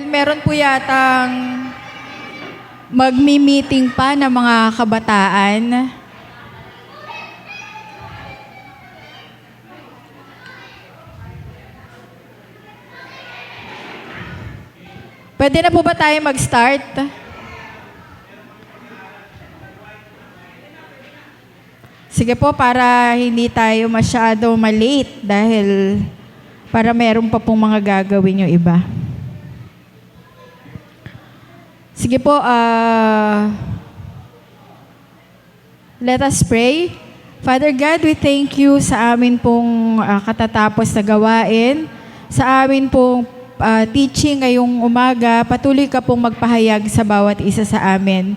Well, meron po yatang magmi-meeting pa ng mga kabataan. Pwede na po ba tayo mag-start? Sige po, para hindi tayo masyado malate dahil para meron pa pong mga gagawin yung iba. Sige po, let us pray. Father God, we thank you sa amin pong katatapos na gawain, sa amin pong teaching ngayong umaga. Patuloy ka pong magpahayag sa bawat isa sa amin.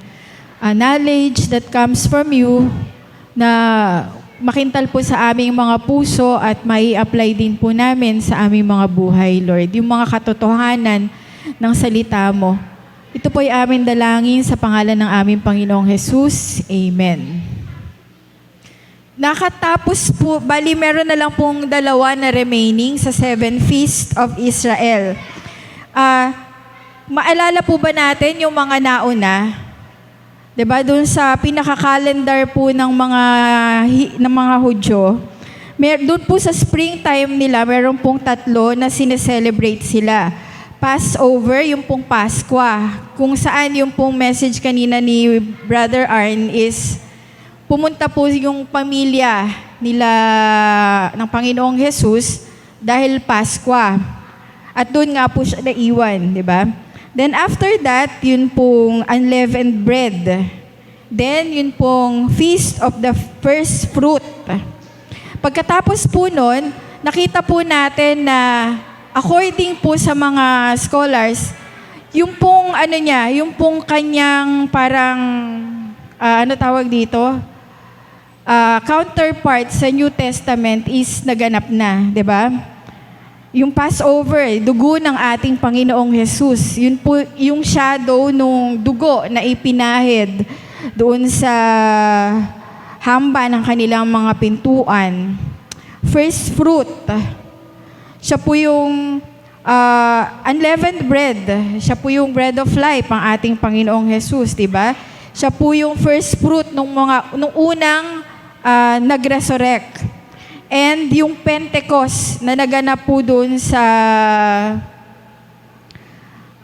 Knowledge that comes from you na makintal po sa aming mga puso at mai-apply din po namin sa aming mga buhay, Lord. Yung mga katotohanan ng salita mo. Ito po ay aming dalangin sa pangalan ng aming Panginoong Jesus. Amen. Nakatapos po, bali meron na lang pong 2 na remaining sa 7 Feast of Israel. Maalala po ba natin yung mga nauna? Diba, doon sa pinaka-calendar po ng mga Hudyo, doon po sa springtime nila, meron pong 3 na sineselebrate sila. Passover, yung pong Pasko, kung saan yung pong message kanina ni Brother Arn is pumunta po yung pamilya nila ng Panginoong Jesus dahil Pasko. At doon nga po siya naiwan, di ba? Then after that, yun pong unleavened bread. Then yun pong Feast of the First Fruit. Pagkatapos po nun, nakita po natin na according po sa mga scholars, yung pong yung pong kanyang parang, tawag dito? Counterpart sa New Testament is naganap na, di ba? Yung Passover, dugo ng ating Panginoong Jesus, yun po yung shadow nung dugo na ipinahid doon sa hamba ng kanilang mga pintuan. First fruit, siya po yung unleavened bread. Siya po yung bread of life, ang ating Panginoong Jesus, di ba? Siya po yung first fruit nung unang nag-resurrect. And yung Pentecost na naganap po doon sa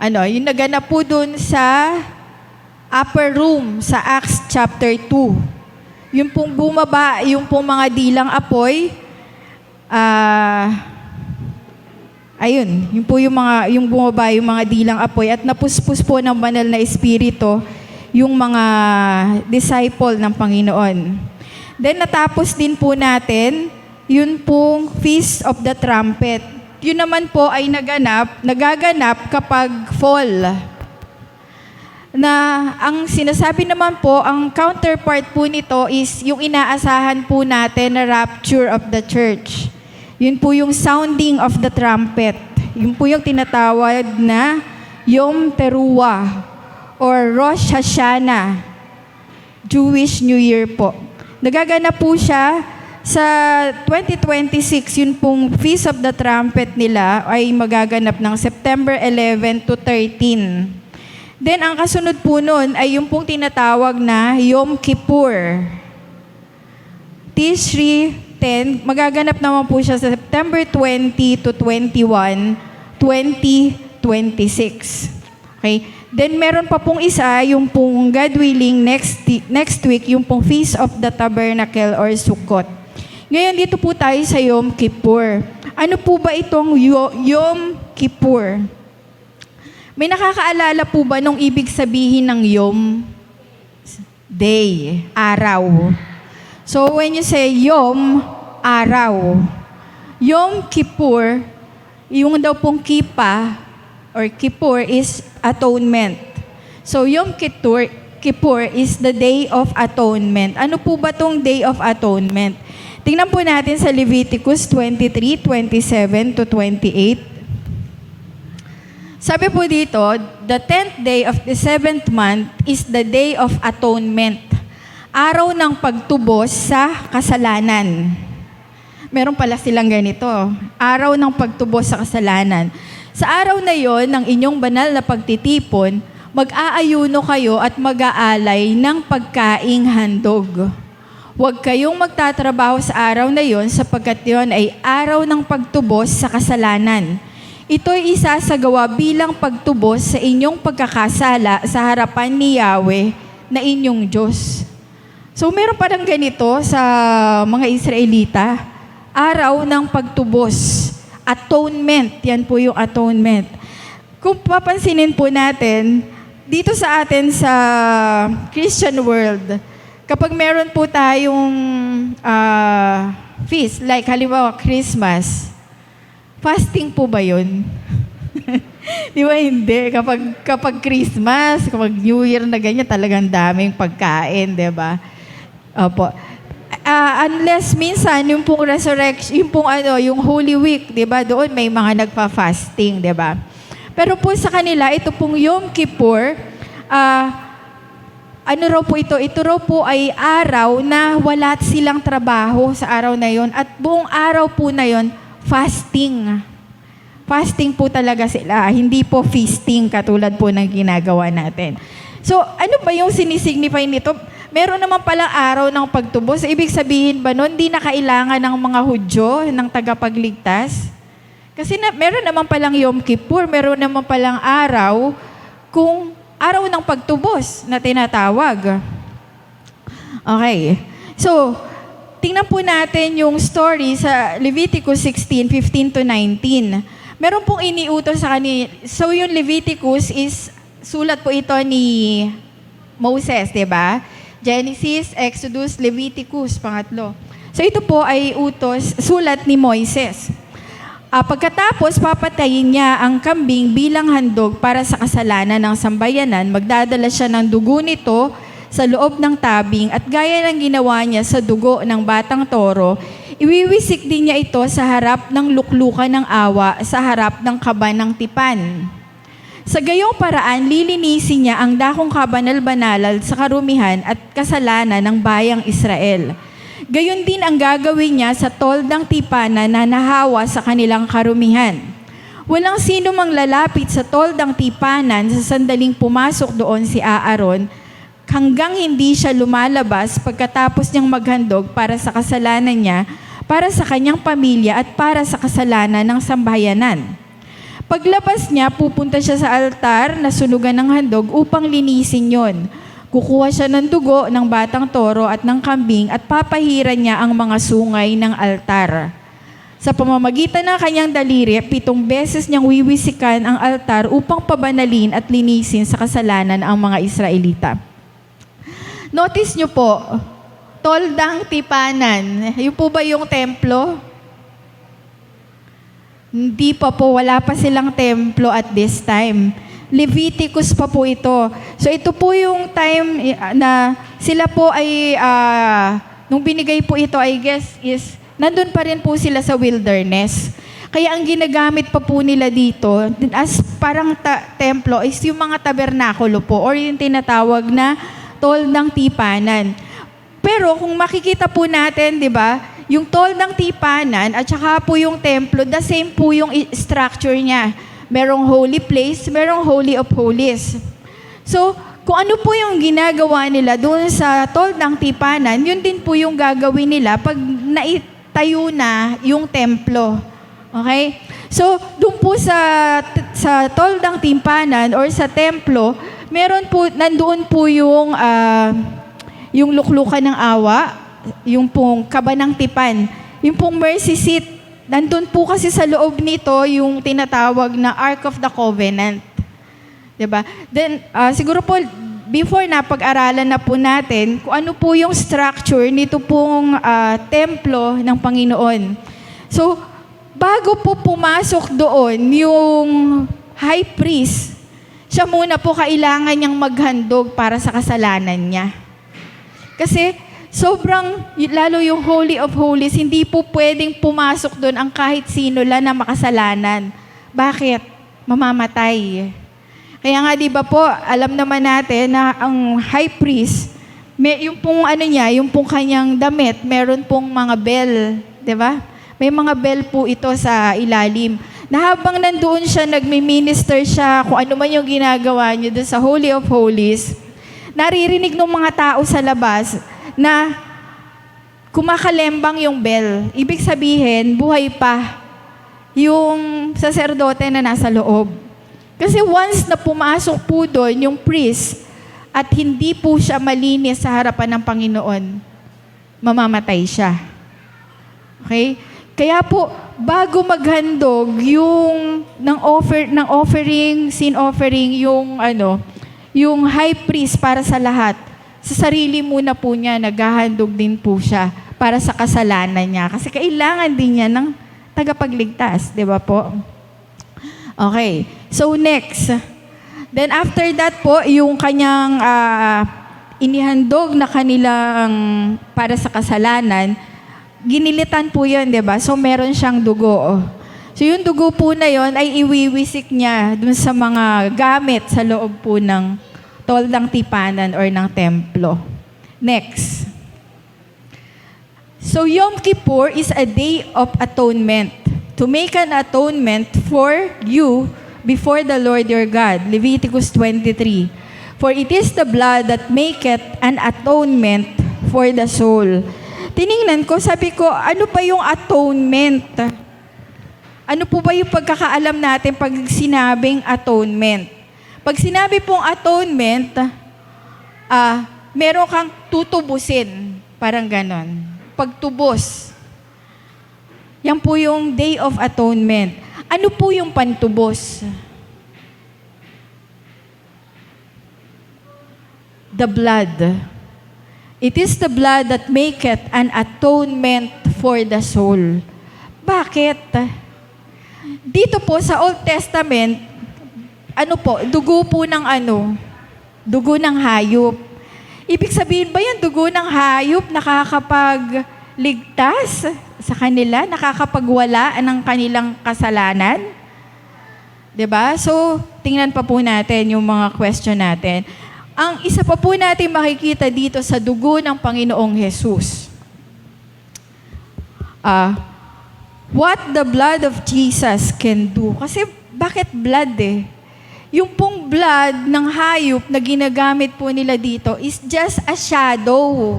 yung naganap po doon sa upper room sa Acts chapter 2. Yung pong bumaba, yung pong mga dilang apoy, yun po yung bumaba, yung mga dilang apoy at napuspos po ng banal na espiritu yung mga disciple ng Panginoon. Then natapos din po natin yun pong Feast of the Trumpet. Yun naman po ay nagaganap kapag fall. Na ang sinasabi naman po, ang counterpart po nito is yung inaasahan po natin na rapture of the church. Yun po yung sounding of the trumpet. Yun po yung tinatawag na Yom Teruah or Rosh Hashanah, Jewish New Year po. Nagaganap po siya sa 2026, yun pong Feast of the Trumpet nila ay magaganap ng September 11 to 13. Then ang kasunod po nun ay yung pong tinatawag na Yom Kippur. Tishri 10, magaganap naman po siya sa September 20 to 21, 2026. Okay? Then meron pa pong isa, yung pong God willing next week, yung pong Feast of the Tabernacle or Sukkot. Ngayon dito po tayo sa Yom Kippur. Ano po ba itong Yom Kippur? May nakakaalala po ba nung ibig sabihin ng Yom? Day, araw. So when you say Yom, araw. Yom Kippur, yung daw pong kipa or Kippur is atonement. So Yom Kippur is the Day of Atonement. Ano po ba tong Day of Atonement? Tingnan po natin sa Leviticus 23:27 to 28. Sabi po dito, the 10th day of the 7th month is the Day of Atonement. Araw ng pagtubos sa kasalanan. Meron pala silang ganito, araw ng pagtubos sa kasalanan. Sa araw na yon ng inyong banal na pagtitipon, mag-aayuno kayo at mag-aalay ng pagkaing handog. Huwag kayong magtatrabaho sa araw na yon sapagkat yon ay araw ng pagtubos sa kasalanan. Ito'y isasagawa bilang pagtubos sa inyong pagkakasala sa harapan ni Yahweh na inyong Diyos. So meron parang ganito sa mga Israelita, araw ng pagtubos. Atonement, yan po yung atonement. Kung papansinin po natin, dito sa atin sa Christian world, kapag meron po tayong feast, like halimbawa Christmas, fasting po ba yun? Di ba hindi? Kapag Christmas, kapag New Year na ganyan, talagang daming pagkain, di ba? Opo. Unless minsan yung pong resurrection, yung Holy Week, 'di ba? Doon may mga nagfa-fasting, 'di ba? Pero po sa kanila, ito pong Yom Kippur, ano raw po ito? Ito raw po ay araw na wala silang trabaho sa araw na 'yon at buong araw po na 'yon fasting. Fasting po talaga sila, hindi po feasting katulad po ng ginagawa natin. So, ano ba yung sinisignify nito? Meron naman palang araw ng pagtubos. Ibig sabihin ba nun, di na kailangan ng mga Hudyo, ng tagapagligtas? Kasi meron naman palang Yom Kippur, meron naman palang araw kung araw ng pagtubos na tinatawag. Okay. So, tingnan po natin yung story sa Leviticus 16:15 to 19. Meron pong iniutos sa kanila. So, yung Leviticus is, sulat po ito ni Moses, di ba? Genesis, Exodus, Leviticus, pangatlo. So ito po ay sulat ni Moises. Pagkatapos, papatayin niya ang kambing bilang handog para sa kasalanan ng sambayanan. Magdadala siya ng dugo nito sa loob ng tabing at gaya ng ginawa niya sa dugo ng batang toro, iwiwisik din niya ito sa harap ng luklukan ng awa, sa harap ng kaba ng tipan. Sa gayong paraan, lilinisin niya ang dakong kabanal-banalal sa karumihan at kasalanan ng bayang Israel. Gayon din ang gagawin niya sa toldang tipanan na nahawa sa kanilang karumihan. Walang sino mang lalapit sa toldang tipanan sa sandaling pumasok doon si Aaron hanggang hindi siya lumalabas pagkatapos niyang maghandog para sa kasalanan niya, para sa kanyang pamilya at para sa kasalanan ng sambayanan. Paglabas niya, pupunta siya sa altar na sunugan ng handog upang linisin yon. Kukuha siya ng dugo ng batang toro at ng kambing at papahiran niya ang mga sungay ng altar. Sa pamamagitan ng kanyang daliri, 7 beses niyang wiwisikan ang altar upang pabanalin at linisin sa kasalanan ang mga Israelita. Notice niyo po, toldang tipanan. Yun po ba yung templo? Hindi pa po, wala pa silang templo at this time. Leviticus pa po ito. So ito po yung time na sila po ay, nung binigay po ito, I guess, is nandun pa rin po sila sa wilderness. Kaya ang ginagamit pa po nila dito, as parang templo, is yung mga tabernakulo po, or yung tinatawag na toldang tipanan. Pero kung makikita po natin, di ba, yung toldang tipanan at saka po yung templo, the same po yung structure niya. Merong holy place, merong holy of holies. So, kung ano po yung ginagawa nila doon sa toldang tipanan, yun din po yung gagawin nila pag naitayo na yung templo. Okay? So, doon po sa toldang tipanan or sa templo, nandoon po yung luklukan ng awa, yung pong kaba ng tipan, yung pong mercy seat, nandun po kasi sa loob nito yung tinatawag na Ark of the Covenant. Diba? Then, siguro po, before na pag-aralan na po natin kung ano po yung structure nito pong templo ng Panginoon. So, bago po pumasok doon yung high priest, siya muna po kailangan niyang maghandog para sa kasalanan niya. Kasi, lalo yung Holy of Holies, hindi po pwedeng pumasok doon ang kahit sino lang na makasalanan. Bakit? Mamamatay. Kaya nga, di ba po, alam naman natin na ang high priest, yung pong kanyang damit, meron pong mga bell, di ba? May mga bell po ito sa ilalim. na habang nandoon siya, nagmi-minister siya, kung ano man yung ginagawa niya doon sa Holy of Holies, naririnig ng mga tao sa labas na kumakalembang yung bell. Ibig sabihin, buhay pa yung saserdote na nasa loob. Kasi once na pumasok po doon yung priest at hindi po siya malinis sa harapan ng Panginoon, mamamatay siya. Okay? Kaya po, bago maghandog yung ng offering, sin offering, yung high priest para sa lahat, sa sarili muna po niya, naghahandog din po siya para sa kasalanan niya. Kasi kailangan din niya ng tagapagligtas, di ba po? Okay. So next. Then after that po, yung kanyang inihandog na kanilang para sa kasalanan, ginilitan po yun, di ba? So meron siyang dugo. So yung dugo po na yon ay iwiwisik niya dun sa mga gamit sa loob po ng toldang tipanan or ng templo. Next. So Yom Kippur is a day of atonement. To make an atonement for you before the Lord your God. Leviticus 23. For it is the blood that maketh an atonement for the soul. Tiningnan ko, sabi ko, ano pa yung atonement? Ano po ba yung pagkakaalam natin pag sinabing atonement? Pag sinabi pong atonement, meron kang tutubusin. Parang ganon. Pagtubos. Yan po yung Day of Atonement. Ano po yung pantubos? The blood. It is the blood that maketh an atonement for the soul. Bakit? Dito po sa Old Testament, dugo po ng dugo ng hayop. Ibig sabihin ba yan, dugo ng hayop nakakapagligtas sa kanila, nakakapagwala ng kanilang kasalanan? 'Di ba? So, tingnan pa po natin yung mga question natin. Ang isa pa po natin makikita dito sa dugo ng Panginoong Jesus. What the blood of Jesus can do. Kasi bakit blood eh? Yung pong blood ng hayop na ginagamit po nila dito is just a shadow.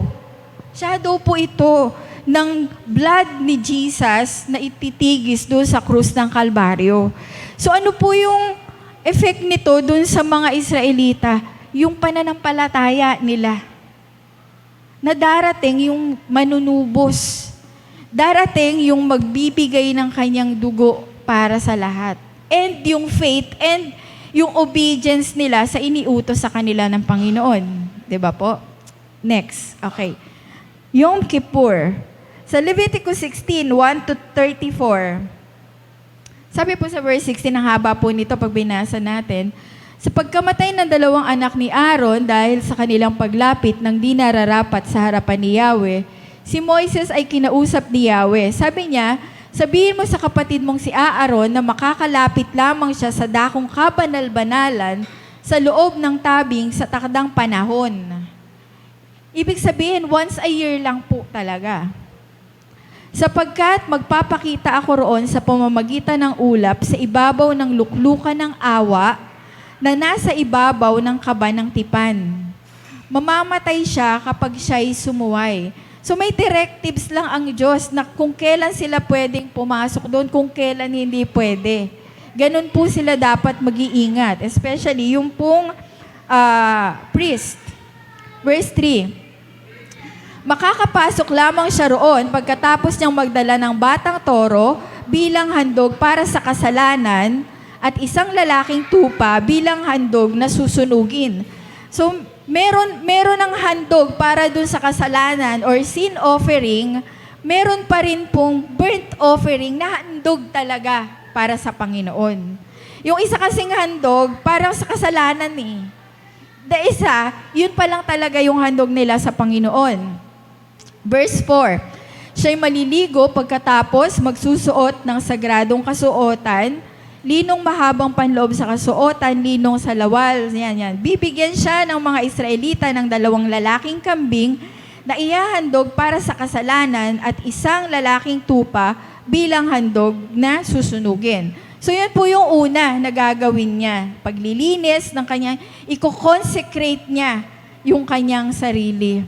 Shadow po ito ng blood ni Jesus na ititigis doon sa krus ng Kalbaryo. So ano po yung effect nito doon sa mga Israelita? Yung pananampalataya nila. Na darating yung manunubos. Darating yung magbibigay ng kanyang dugo para sa lahat. And yung faith and yung obedience nila sa iniutos sa kanila ng Panginoon. 'Di ba po? Next. Okay. Yom Kippur. Sa Leviticus 16, 1-34. Sabi po sa verse 16, ang haba po nito pag binasa natin, sa pagkamatay ng dalawang anak ni Aaron dahil sa kanilang paglapit ng di nararapat sa harapan ni Yahweh, si Moises ay kinausap ni Yahweh. Sabi niya, sabihin mo sa kapatid mong si Aaron na makakalapit lamang siya sa dakong kabanal-banalan sa loob ng tabing sa takdang panahon. Ibig sabihin, once a year lang po talaga. Sapagkat magpapakita ako roon sa pamamagitan ng ulap sa ibabaw ng luklukan ng awa na nasa ibabaw ng kaba ng tipan. Mamamatay siya kapag siya'y sumuway. So may directives lang ang Diyos na kung kailan sila pwedeng pumasok doon, kung kailan hindi pwede. Ganon po sila dapat mag-iingat. Especially yung pong priest. Verse 3. Makakapasok lamang siya roon pagkatapos niyang magdala ng batang toro bilang handog para sa kasalanan at isang lalaking tupa bilang handog na susunugin. So, meron ng handog para dun sa kasalanan or sin offering, meron pa rin pong burnt offering na handog talaga para sa Panginoon. Yung isa kasing handog, para sa kasalanan eh. The isa, yun pa lang talaga yung handog nila sa Panginoon. Verse 4, siya'y maliligo pagkatapos magsusuot ng sagradong kasuotan, linong mahabang panloob sa kasuotan, linong sa lawal. Yan. Bibigyan siya ng mga Israelita ng 2 lalaking kambing na ihahandog para sa kasalanan at isang lalaking tupa bilang handog na susunugin. So yan po yung una na gagawin niya. Paglilinis ng kanyang, i-consecrate niya yung kanyang sarili.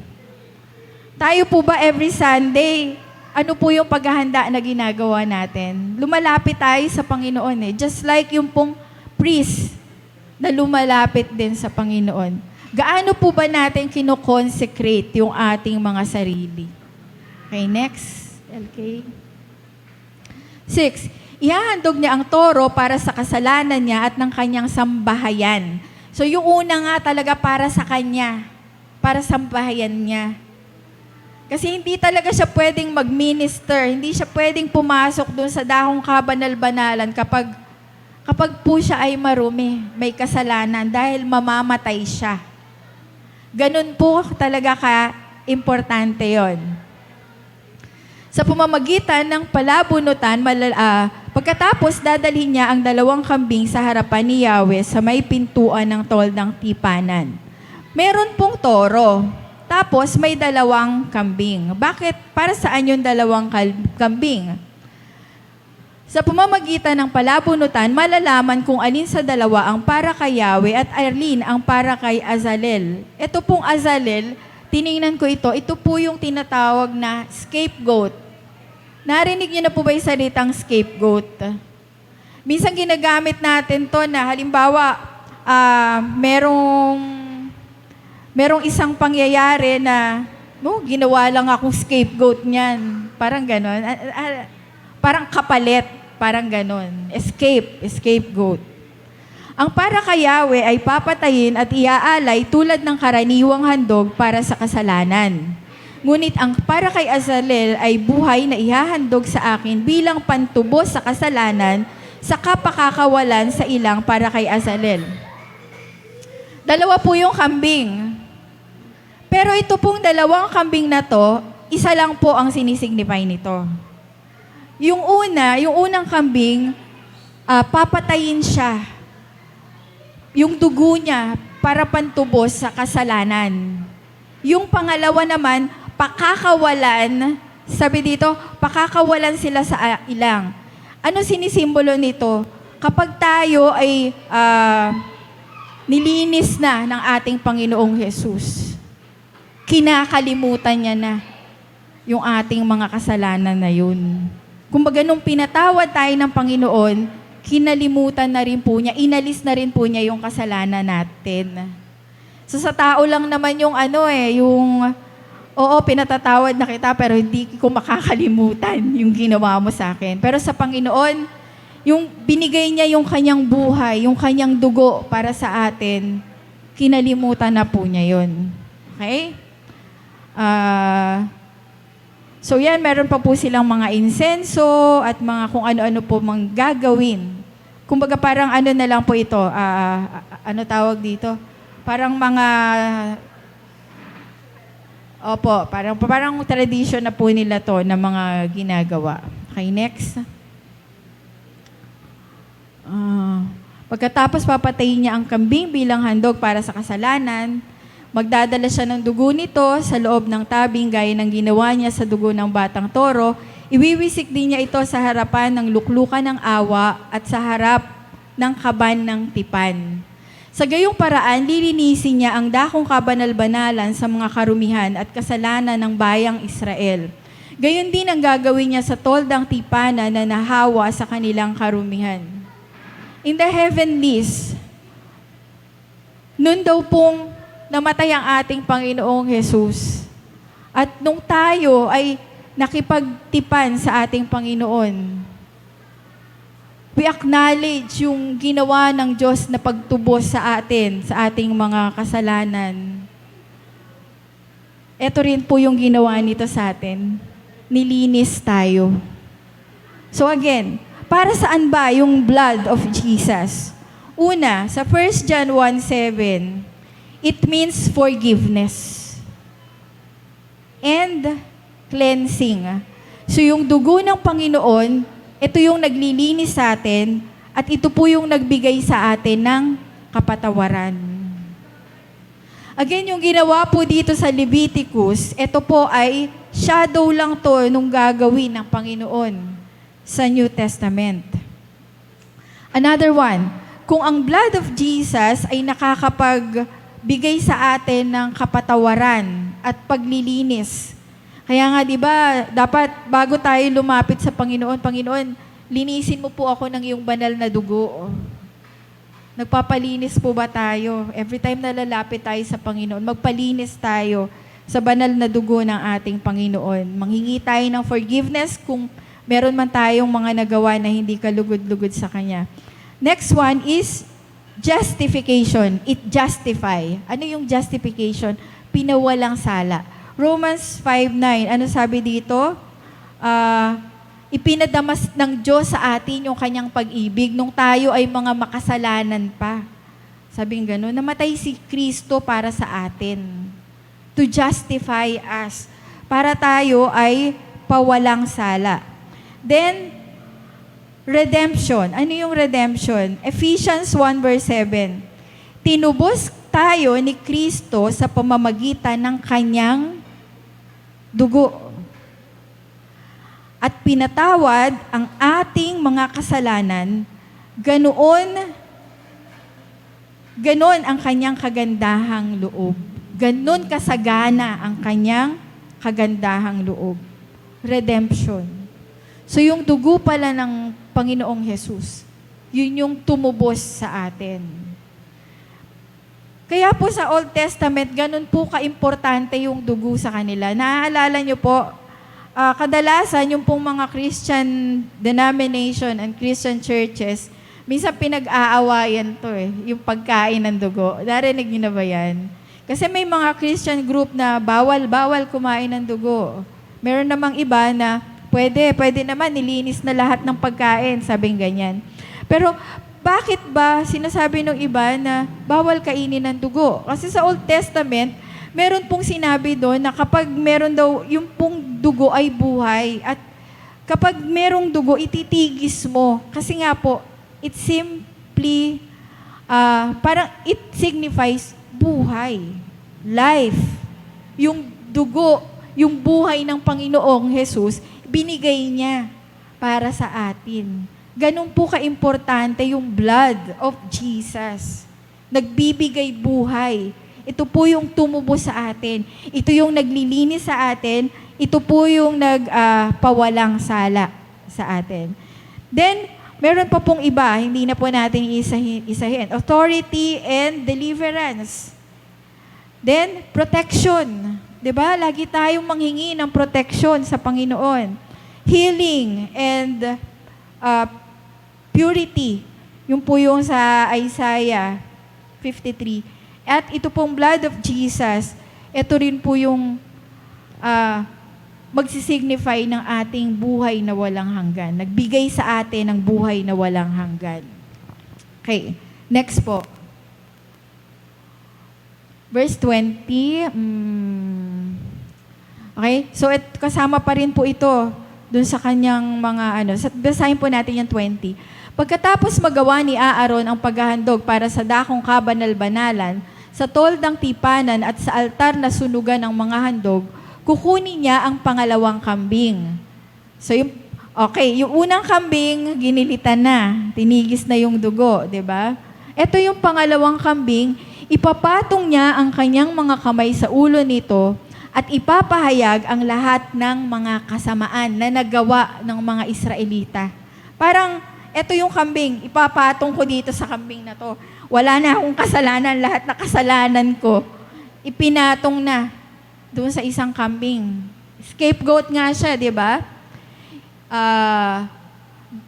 Tayo po ba every Sunday, ano po yung paghahanda na ginagawa natin? Lumalapit tayo sa Panginoon eh. Just like yung pong priest na lumalapit din sa Panginoon. Gaano po ba natin kinoconsecrate yung ating mga sarili? Okay, next. LK. 6. Ihahandog niya ang toro para sa kasalanan niya at ng kanyang sambahayan. So yung una nga talaga para sa kanya, para sa sambahayan niya. Kasi hindi talaga siya pwedeng mag-minister, hindi siya pwedeng pumasok doon sa dahong kabanal-banalan kapag po siya ay marumi, may kasalanan dahil mamamatay siya. Ganun po talaga ka-importante yon. Sa pamamagitan ng palabunutan, pagkatapos dadalhin niya ang 2 kambing sa harapan ni Yahweh sa may pintuan ng toldang tipanan. Meron pong toro, tapos may 2 kambing. Bakit? Para saan yung 2 kambing? Sa pamamagitan ng palabunutan, malalaman kung alin sa 2 ang para kay Yahweh at alin ang para kay Azalel. Ito pong Azalel, tiningnan ko ito po yung tinatawag na scapegoat. Narinig niyo na po ba yung salitang scapegoat? Minsan ginagamit natin to na halimbawa, merong isang pangyayari na ginawa lang akong scapegoat niyan. Parang ganon. Parang kapalit. Parang ganon. Scapegoat. Ang para kay Yahweh ay papatayin at iaalay tulad ng karaniwang handog para sa kasalanan. Ngunit ang para kay Azalel ay buhay na ihahandog sa akin bilang pantubos sa kasalanan sa kapakakawalan sa ilang para kay Azalel. 2 po yung kambing. Pero ito pong 2 kambing na to, isa lang po ang sinisignify nito. Yung unang kambing, papatayin siya. Yung dugo niya para pantubos sa kasalanan. Yung pangalawa naman, pakakawalan, sabi dito, pakakawalan sila sa ilang. Ano sinisimbolo nito? Kapag tayo ay nilinis na ng ating Panginoong Jesus, kinakalimutan niya na yung ating mga kasalanan na yun. Kumbaga nung pinatawad tayo ng Panginoon, kinalimutan na rin po niya, inalis na rin po niya yung kasalanan natin. So sa tao lang naman yung pinatatawad na kita pero hindi ko makakalimutan yung ginawa mo sa akin. Pero sa Panginoon, yung binigay niya yung kanyang buhay, yung kanyang dugo para sa atin, kinalimutan na po niya yun. Okay? So yan, meron pa po silang mga insenso at mga kung ano-ano po mang gagawin. Kumbaga parang ano na lang po ito, ano tawag dito? Parang mga, parang tradition na po nila to na mga ginagawa. Okay, next. Pagkatapos papatayin niya ang kambing bilang handog para sa kasalanan, magdadala siya ng dugo nito sa loob ng tabing gaya ng ginawa niya sa dugo ng batang toro. Iwiwisik din niya ito sa harapan ng luklukan ng awa at sa harap ng kaban ng tipan. Sa gayong paraan, lilinisin niya ang dakong kabanal-banalan sa mga karumihan at kasalanan ng bayang Israel. Gayon din ang gagawin niya sa toldang tipanan na nahawa sa kanilang karumihan. In the heavenlies, nun daw pong namatay ang ating Panginoong Jesus. At nung tayo ay nakipagtipan sa ating Panginoon, we acknowledge yung ginawa ng Diyos na pagtubos sa atin, sa ating mga kasalanan. Ito rin po yung ginawa nito sa atin. Nilinis tayo. So again, para saan ba yung blood of Jesus? Una, sa 1 John 1:7, it means forgiveness and cleansing. So yung dugo ng Panginoon, ito yung naglilinis sa atin at ito po yung nagbigay sa atin ng kapatawaran. Again, yung ginawa po dito sa Leviticus, ito po ay shadow lang to nung gagawin ng Panginoon sa New Testament. Another one, kung ang blood of Jesus ay nakakapagbigay sa atin ng kapatawaran at paglilinis. Kaya nga, di ba, dapat bago tayo lumapit sa Panginoon, Panginoon, linisin mo po ako ng iyong banal na dugo. Nagpapalinis po ba tayo? Every time na lalapit tayo sa Panginoon, magpalinis tayo sa banal na dugo ng ating Panginoon. Manghingi tayo ng forgiveness kung meron man tayong mga nagawa na hindi kalugod-lugod sa Kanya. Next one is justification. It justify. Ano yung justification? Pinawalang sala. Romans 5:9. Ano sabi dito? Ipinadamas ng Diyos sa atin yung Kanyang pag-ibig nung tayo ay mga makasalanan pa. Sabing gano'n, namatay si Kristo para sa atin. To justify us. Para tayo ay pawalang sala. Then, redemption. Ano yung redemption? Ephesians 1:7. Tinubos tayo ni Kristo sa pamamagitan ng Kanyang dugo. At pinatawad ang ating mga kasalanan, ganoon ang Kanyang kagandahang loob. Ganon kasagana ang Kanyang kagandahang loob. Redemption. So yung dugo pala ng Panginoong Jesus, yun yung tumubos sa atin. Kaya po sa Old Testament, ganun po kaimportante yung dugo sa kanila. Naaalala nyo po, kadalasan yung pong mga Christian denomination and Christian churches, minsan pinag-aawayan to yung pagkain ng dugo. Narinig nyo na ba yan? Kasi may mga Christian group na bawal kumain ng dugo. Meron namang iba na pwede naman, nilinis na lahat ng pagkain, sabing ganyan. Pero bakit ba sinasabi ng iba na bawal kainin ng dugo? Kasi sa Old Testament, meron pong sinabi doon na kapag meron daw, yung pong dugo ay buhay. At kapag merong dugo, ititigis mo. Kasi nga po, it simply, parang it signifies buhay, life. Yung dugo, yung buhay ng Panginoong Jesus, binigay niya para sa atin. Ganun po kaimportante yung blood of Jesus. Nagbibigay buhay. Ito po yung tumubos sa atin. Ito yung naglilinis sa atin. Ito po yung nagpawalang sala sa atin. Then, meron pa pong iba, hindi na po natin isahin. Authority and deliverance. Then, protection. 'Di ba? Lagi tayong manghingi ng protection sa Panginoon. Healing and purity. Yung po yung sa Isaiah 53. At ito pong blood of Jesus, ito rin po yung magsisignify ng ating buhay na walang hanggan. Nagbigay sa atin ng buhay na walang hanggan. Okay, next po. Verse 20. Okay, so kasama pa rin po ito dun sa kanyang mga basahin po natin yung 20. Pagkatapos magawa ni Aaron ang paghahandog para sa dakong kabanal-banalan, sa toldang tipanan at sa altar na sunugan ng mga handog, kukunin niya ang pangalawang kambing. So, yung unang kambing, ginilitan na. Tinigis na yung dugo, di ba? Ito yung pangalawang kambing, ipapatong niya ang kanyang mga kamay sa ulo nito at ipapahayag ang lahat ng mga kasamaan na nagawa ng mga Israelita. Parang, ito yung kambing, ipapatong ko dito sa kambing na to. Wala na akong kasalanan, lahat na kasalanan ko, ipinatong na doon sa isang kambing. Scapegoat nga siya, di ba?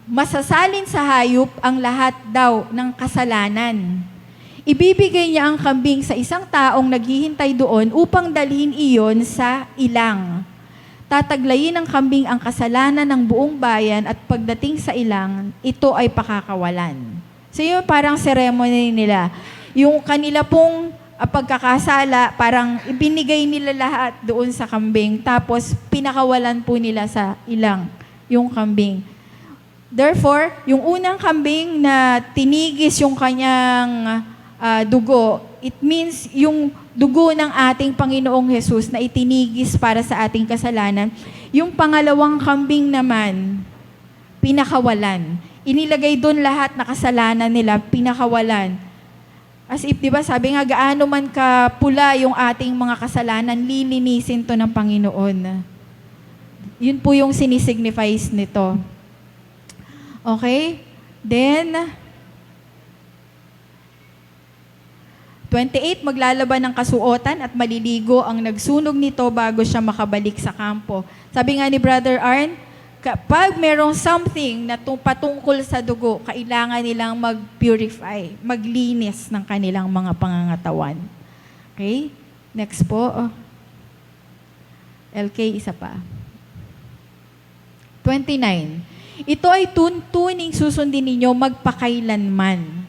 Masasalin sa hayop ang lahat daw ng kasalanan. Ibibigay niya ang kambing sa isang taong naghihintay doon upang dalhin iyon sa ilang. Tataglayin ng kambing ang kasalanan ng buong bayan at pagdating sa ilang, ito ay pakakawalan. So yun parang ceremony nila. Yung kanila pong pagkakasala, parang ibinigay nila lahat doon sa kambing, tapos pinakawalan po nila sa ilang yung kambing. Therefore, yung unang kambing na tinigis yung kanyang dugo, it means yung dugo ng ating Panginoong Jesus na itinigis para sa ating kasalanan. Yung pangalawang kambing naman, pinakawalan. inilagay doon lahat na kasalanan nila, pinakawalan. As if, di ba, sabi nga, gaano man ka pula yung ating mga kasalanan, lilinisin to ng Panginoon. Yun po yung sinisignifies nito. Okay? Then, 28, maglalaban ng kasuotan at maliligo ang nagsunog nito bago siya makabalik sa kampo. Sabi nga ni Brother Arn, kapag merong something na patungkol sa dugo, kailangan nilang mag-purify, maglinis ng kanilang mga pangangatawan. Okay? Next po. LK, isa pa. 29. Ito ay tuntuning susundin ninyo magpakailanman.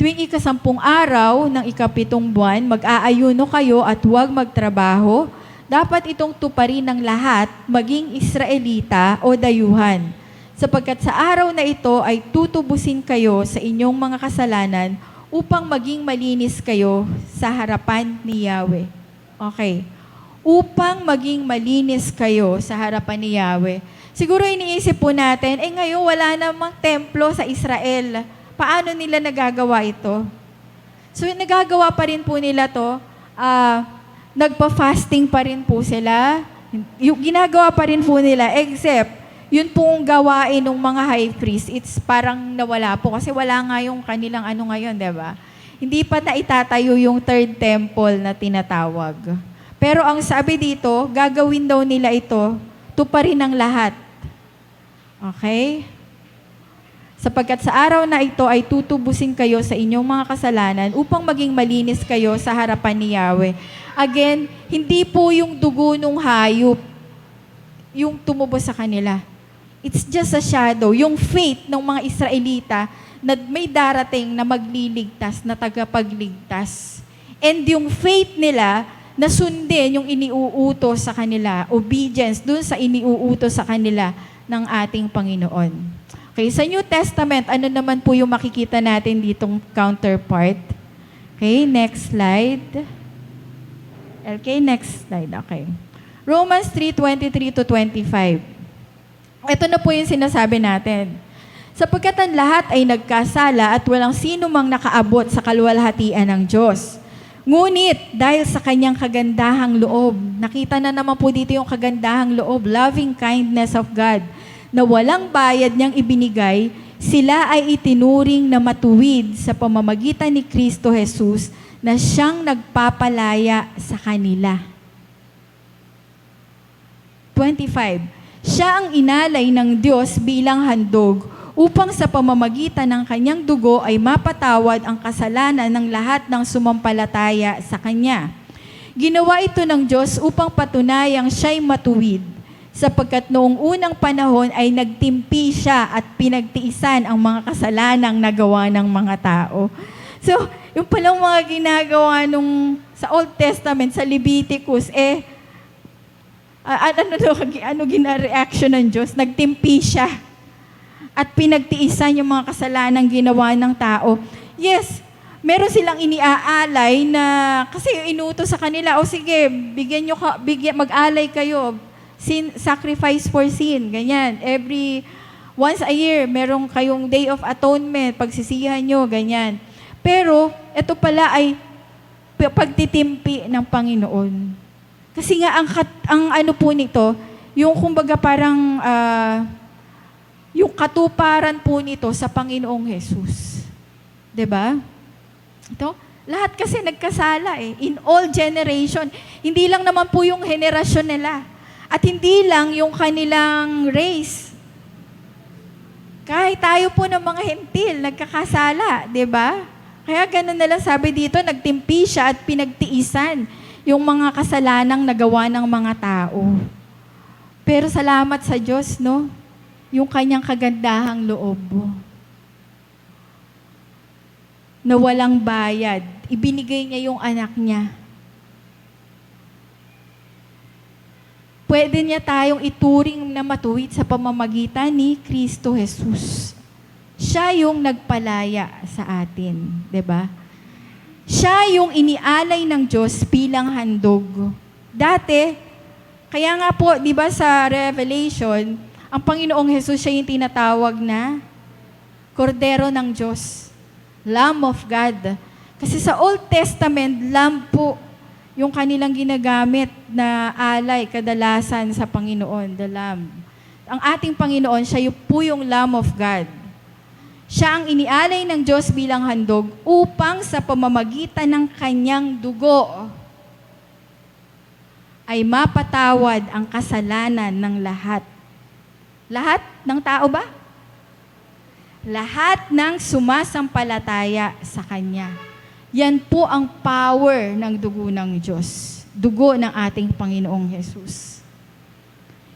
Tuwing ika-10 araw ng ika-7 buwan, mag-aayuno kayo at huwag magtrabaho. Dapat itong tuparin ng lahat, maging Israelita o dayuhan. Sapagkat sa araw na ito ay tutubusin kayo sa inyong mga kasalanan upang maging malinis kayo sa harapan ni Yahweh. Okay. Upang maging malinis kayo sa harapan ni Yahweh. Siguro iniisip po natin, ngayon wala namang templo sa Israel. Paano nila nagagawa ito? So, nagagawa pa rin po nila to. Nagpa-fasting pa rin po sila. Yung ginagawa pa rin po nila, except, yun pong gawain ng mga high priest, it's parang nawala po. Kasi wala nga yung kanilang ngayon, di ba? Hindi pa na itatayo yung third temple na tinatawag. Pero ang sabi dito, gagawin daw nila ito, tuparin ng lahat. Okay? Sapagkat sa araw na ito ay tutubusin kayo sa inyong mga kasalanan upang maging malinis kayo sa harapan ni Yahweh. Again, hindi po yung dugo ng hayop yung tumubos sa kanila. It's just a shadow. Yung faith ng mga Israelita na may darating na magliligtas, na tagapagligtas. And yung faith nila na sundin yung iniuutos sa kanila, obedience dun sa iniuutos sa kanila ng ating Panginoon. Okay, sa New Testament, ano naman po yung makikita natin ditong counterpart? Okay, next slide. Okay, next slide. Okay. Romans 3:23-25. Ito na po yung sinasabi natin. Sapagkat ang lahat ay nagkasala at walang sino mang nakaabot sa kaluwalhatian ng Diyos. Ngunit, dahil sa kanyang kagandahang loob, nakita na naman po dito yung kagandahang loob, loving kindness of God, na walang bayad niyang ibinigay, sila ay itinuring na matuwid sa pamamagitan ni Kristo Jesus na siyang nagpapalaya sa kanila. 25. Siya ang inalay ng Diyos bilang handog upang sa pamamagitan ng kanyang dugo ay mapatawad ang kasalanan ng lahat ng sumampalataya sa kanya. Ginawa ito ng Diyos upang patunayang siya'y matuwid, sapagkat noong unang panahon ay nagtimpi siya at pinagtiisan ang mga kasalanang nagawa ng mga tao. So, yung palang mga ginagawa sa Old Testament, sa Leviticus, ano gina-reaction ng Diyos? Nagtimpi siya at pinagtiisan yung mga kasalanang ginawa ng tao. Yes, meron silang iniaalay na, kasi inutos sa kanila, sige, mag-alay kayo, sacrifice for sin, ganyan. Once a year, merong kayong Day of Atonement, pagsisihan nyo, ganyan. Pero, ito pala ay pagtitimpi ng Panginoon. Kasi nga, ang ano po nito, yung kumbaga parang, yung katuparan po nito sa Panginoong Jesus. 'Di ba? Ito, lahat kasi nagkasala in all generation. Hindi lang naman po yung henerasyon nila. At hindi lang yung kanilang race. Kahit tayo po ng mga hentil, nagkakasala, di ba? Kaya ganun nila sabi dito, nagtimpi siya at pinagtiisan yung mga kasalanang nagawa ng mga tao. Pero salamat sa Diyos, no? Yung kanyang kagandahang loob. Na walang bayad. Ibinigay niya yung anak niya. Pwede niya tayong ituring na matuwid sa pamamagitan ni Kristo Jesus. Siya yung nagpalaya sa atin, 'di ba? Siya yung inialay ng Diyos bilang handog. Dati, kaya nga po, 'di ba sa Revelation, ang Panginoong Jesus siya yung tinatawag na Kordero ng Diyos. Lamb of God. Kasi sa Old Testament, lamb po yung kanilang ginagamit na alay kadalasan sa Panginoon, the lamb. Ang ating Panginoon, siya po yung Lamb of God. Siya ang inialay ng Diyos bilang handog upang sa pamamagitan ng kanyang dugo ay mapatawad ang kasalanan ng lahat. Lahat ng tao ba? Lahat ng sumasampalataya sa Kanya. Yan po ang power ng dugo ng Diyos. Dugo ng ating Panginoong Jesus.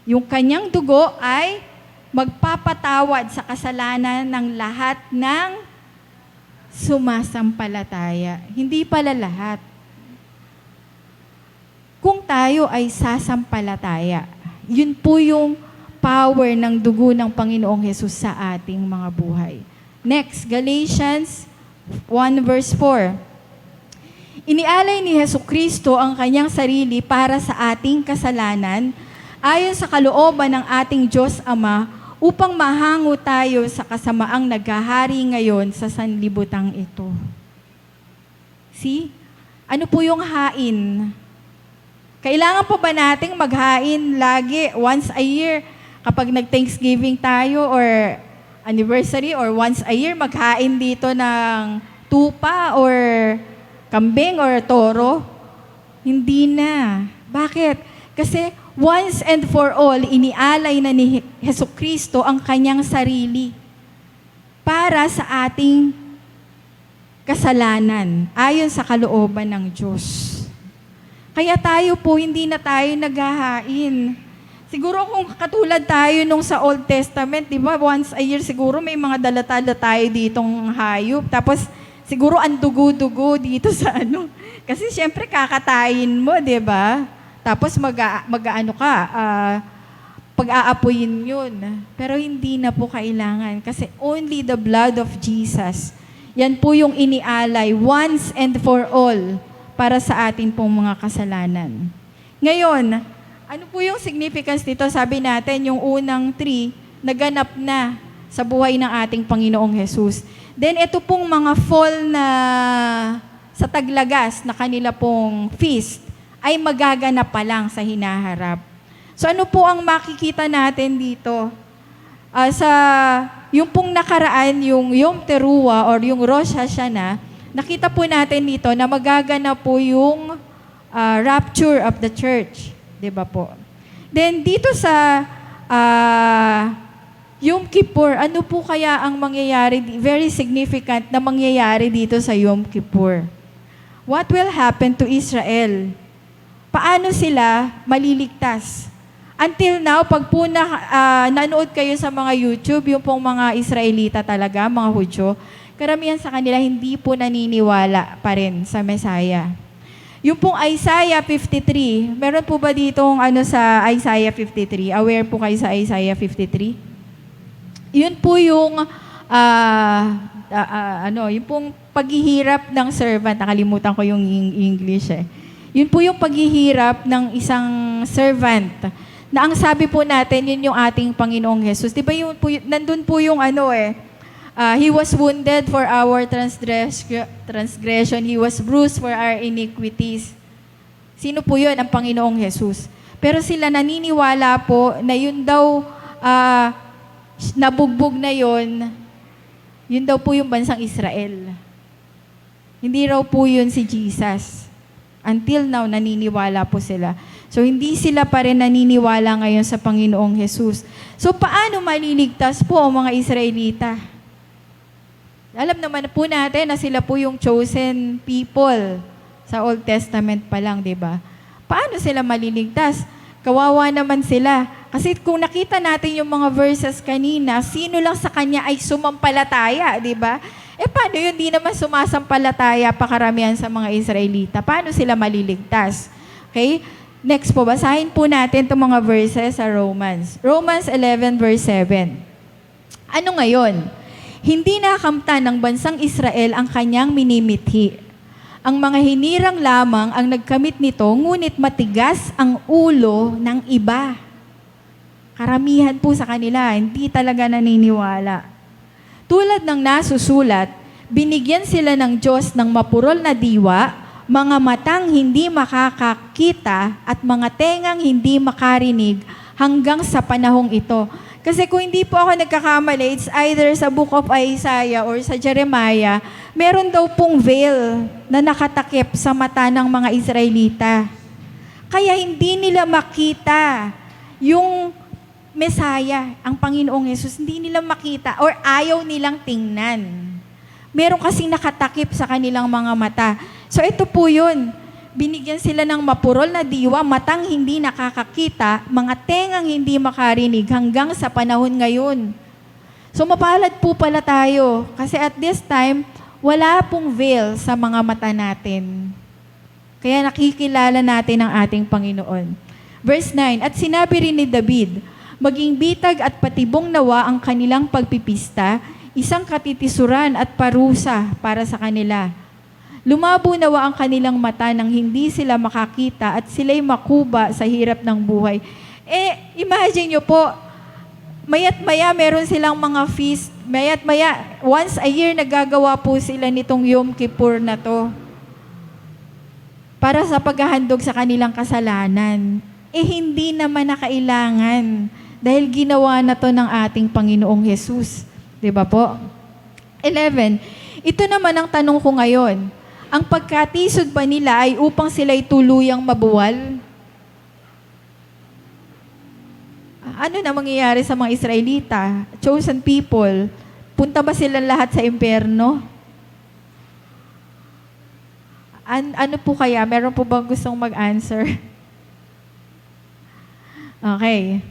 Yung Kanyang dugo ay magpapatawad sa kasalanan ng lahat ng sumasampalataya. Hindi pala lahat. Kung tayo ay sasampalataya, yun po yung power ng dugo ng Panginoong Jesus sa ating mga buhay. Next, Galatians 1 verse 4. Inialay ni Jesucristo ang kanyang sarili para sa ating kasalanan ayon sa kalooban ng ating Diyos Ama upang mahango tayo sa kasamaang naghahari ngayon sa sanlibutang ito. See? Ano po yung hain? Kailangan po ba nating maghain lagi, once a year, kapag nag-Thanksgiving tayo or anniversary or once a year, maghain dito ng tupa or kambing or toro? Hindi na. Bakit? Kasi once and for all, inialay na ni Jesucristo ang kanyang sarili para sa ating kasalanan, ayon sa kalooban ng Diyos. Kaya tayo po, hindi na tayo naghahain. Siguro kung katulad tayo nung sa Old Testament, di ba, once a year siguro may mga dalatala tayo ditong hayop. Tapos siguro ang dugo-dugo dito sa ano. Kasi siyempre kakatayin mo, di ba? Tapos pag-aapuyin yun. Pero hindi na po kailangan. Kasi only the blood of Jesus. Yan po yung inialay once and for all para sa atin pong mga kasalanan. Ngayon, ano po yung significance nito? Sabi natin, yung unang 3, naganap na sa buhay ng ating Panginoong Jesus. Then, ito pong mga fall na sa taglagas na kanila pong feast ay magaganap pa lang sa hinaharap. So, ano po ang makikita natin dito? Yung pong nakaraan, yung Yom Teruah or yung Rosh Hashanah, nakita po natin dito na magaganap po yung rapture of the church. Diba po? Then dito sa Yom Kippur, ano po kaya ang mangyayari, very significant na mangyayari dito sa Yom Kippur? What will happen to Israel? Paano sila maliligtas? Until now, pag po nanood kayo sa mga YouTube, yung pong mga Israelita talaga, mga Hudyo, karamihan sa kanila hindi po naniniwala pa rin sa Messiah. Yung pong Isaiah 53, meron po ba ditong sa Isaiah 53? Aware po kayo sa Isaiah 53? Yun po yung yung pong paghihirap ng servant. Nakalimutan ko yung English eh. Yun po yung paghihirap ng isang servant. Na ang sabi po natin, yun yung ating Panginoong Jesus. Di ba nandun po yung He was wounded for our transgression. He was bruised for our iniquities. Sino po yun? Ang Panginoong Jesus. Pero sila naniniwala po na yun daw, nabugbog na yun daw po yung bansang Israel. Hindi raw po yun si Jesus. Until now, naniniwala po sila. So, hindi sila pa rin naniniwala ngayon sa Panginoong Jesus. So, paano maliligtas po ang mga Israelita? Alam naman po natin na sila po yung chosen people sa Old Testament pa lang, di ba? Paano sila maliligtas? Kawawa naman sila. Kasi kung nakita natin yung mga verses kanina, sino lang sa kanya ay sumampalataya, di ba? Paano yun? Di naman sumasampalataya pakaramihan sa mga Israelita. Paano sila maliligtas? Okay? Next po, basahin po natin itong mga verses sa Romans. Romans 11 verse 7. Ano ngayon? Hindi nakamtan ng bansang Israel ang kanyang minimithi. Ang mga hinirang lamang ang nagkamit nito, ngunit matigas ang ulo ng iba. Karamihan po sa kanila, hindi talaga naniniwala. Tulad ng nasusulat, binigyan sila ng Diyos ng mapurol na diwa, mga matang hindi makakakita at mga tengang hindi makarinig hanggang sa panahong ito. Kasi kung hindi po ako nagkakamali, it's either sa Book of Isaiah or sa Jeremiah, meron daw pong veil na nakatakip sa mata ng mga Israelita. Kaya hindi nila makita yung Mesaya, ang Panginoong Hesus, hindi nila makita or ayaw nilang tingnan. Meron kasing nakatakip sa kanilang mga mata. So ito po yun. Binigyan sila ng mapurol na diwa, matang hindi nakakakita, mga tengang hindi makarinig hanggang sa panahon ngayon. So mapalad po pala tayo kasi at this time, wala pong veil sa mga mata natin. Kaya nakikilala natin ang ating Panginoon. Verse 9, at sinabi rin ni David, maging bitag at patibong nawa ang kanilang pagpipista, isang katitisuran at parusa para sa kanila. Lumabo nawa ang kanilang mata nang hindi sila makakita at sila'y makuba sa hirap ng buhay. Imagine nyo po, mayat maya meron silang mga feast, mayat maya, once a year nagagawa po sila nitong Yom Kippur na to para sa paghahandog sa kanilang kasalanan. Hindi naman nakailangan dahil ginawa na to ng ating Panginoong Hesus. Diba po? 11. Ito naman ang tanong ko ngayon. Ang pagkatisod ba nila ay upang sila'y tuluyang mabuwal? Ano na mangyayari sa mga Israelita? Chosen people. Punta ba sila lahat sa impyerno? Ano po kaya? Meron po bang gustong mag-answer? Okay.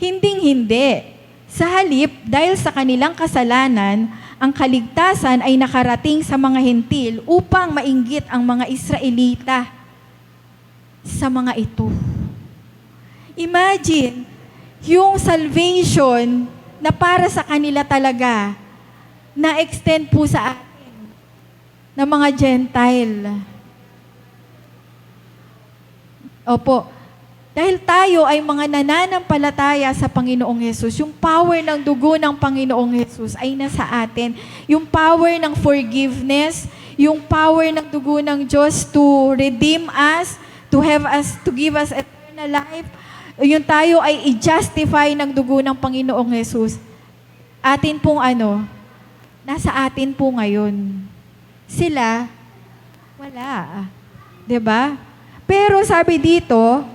Hinding-hindi. Sa halip, dahil sa kanilang kasalanan, ang kaligtasan ay nakarating sa mga hentil upang mainggit ang mga Israelita sa mga ito. Imagine, yung salvation na para sa kanila talaga, na-extend po sa atin ng mga Gentile. Opo. Dahil tayo ay mga nananampalataya sa Panginoong Hesus, yung power ng dugo ng Panginoong Hesus ay nasa atin. Yung power ng forgiveness, yung power ng dugo ng Diyos to redeem us, to give us eternal life, yung tayo ay i-justify ng dugo ng Panginoong Hesus. Atin pong nasa atin po ngayon. Sila, wala. 'Di ba? Pero sabi dito,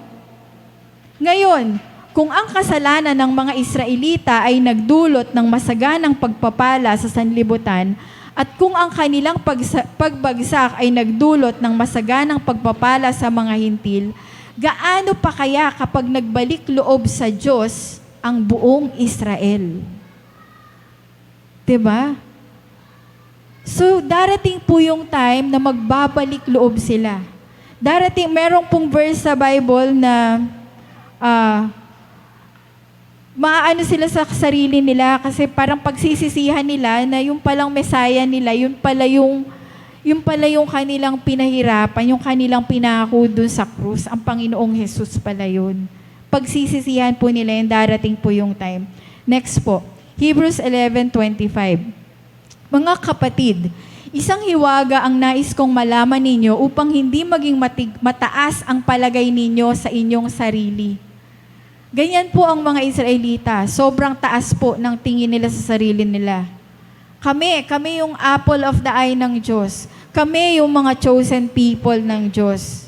ngayon, kung ang kasalanan ng mga Israelita ay nagdulot ng masaganang pagpapala sa sanlibutan, at kung ang kanilang pagbagsak ay nagdulot ng masaganang pagpapala sa mga hintil, gaano pa kaya kapag nagbalik loob sa Diyos ang buong Israel? 'Di ba? So, darating po yung time na magbabalik loob sila. Merong pong verse sa Bible na maaano sila sa sarili nila kasi parang pagsisisihan nila na yung palang Messiah nila, yun pala yung kanilang pinahirapan, yung kanilang pinako dun sa krus. Ang Panginoong Hesus pala yun. Pagsisisihan po nila yung darating po yung time. Next po, Hebrews 11:25. Mga kapatid, isang hiwaga ang nais kong malaman ninyo upang hindi maging mataas ang palagay ninyo sa inyong sarili. Ganyan po ang mga Israelita. Sobrang taas po ng tingin nila sa sarili nila. Kami yung apple of the eye ng Diyos. Kami yung mga chosen people ng Diyos.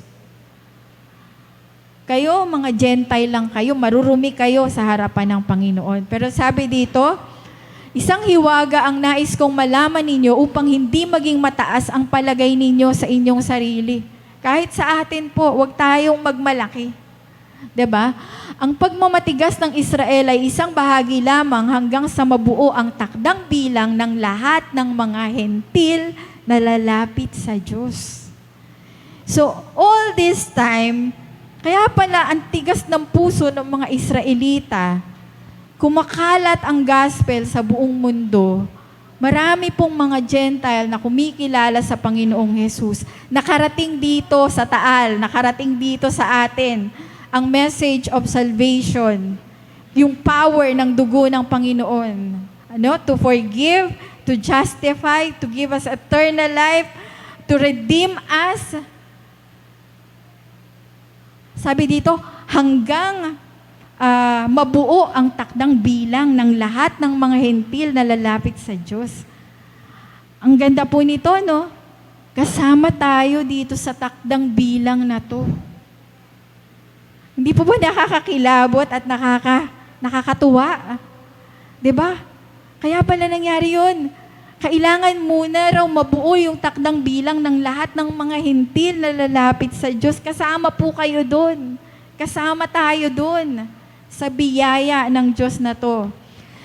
Kayo, mga Gentile lang kayo, marurumi kayo sa harapan ng Panginoon. Pero sabi dito, isang hiwaga ang nais kong malaman ninyo upang hindi maging mataas ang palagay ninyo sa inyong sarili. Kahit sa atin po, huwag tayong magmalaki. 'Di ba? Ang pagmamatigas ng Israel ay isang bahagi lamang hanggang sa mabuo ang takdang bilang ng lahat ng mga hentil na lalapit sa Diyos. So, all this time, kaya pala ang tigas ng puso ng mga Israelita, kumakalat ang gospel sa buong mundo. Marami pong mga Gentile na kumikilala sa Panginoong Hesus. Nakarating dito sa Taal, nakarating dito sa atin ang message of salvation, yung power ng dugo ng Panginoon. To forgive, to justify, to give us eternal life, to redeem us. Sabi dito, hanggang mabuo ang takdang bilang ng lahat ng mga hentil na lalapit sa Diyos. Ang ganda po nito, no? Kasama tayo dito sa takdang bilang na to. Hindi po ba nakakakilabot at nakakatuwa? 'Di ba? Kaya pala nangyari yun. Kailangan muna raw mabuo yung takdang bilang ng lahat ng mga hentil na lalapit sa Diyos. Kasama po kayo doon. Kasama tayo doon sa biyaya ng Diyos na to.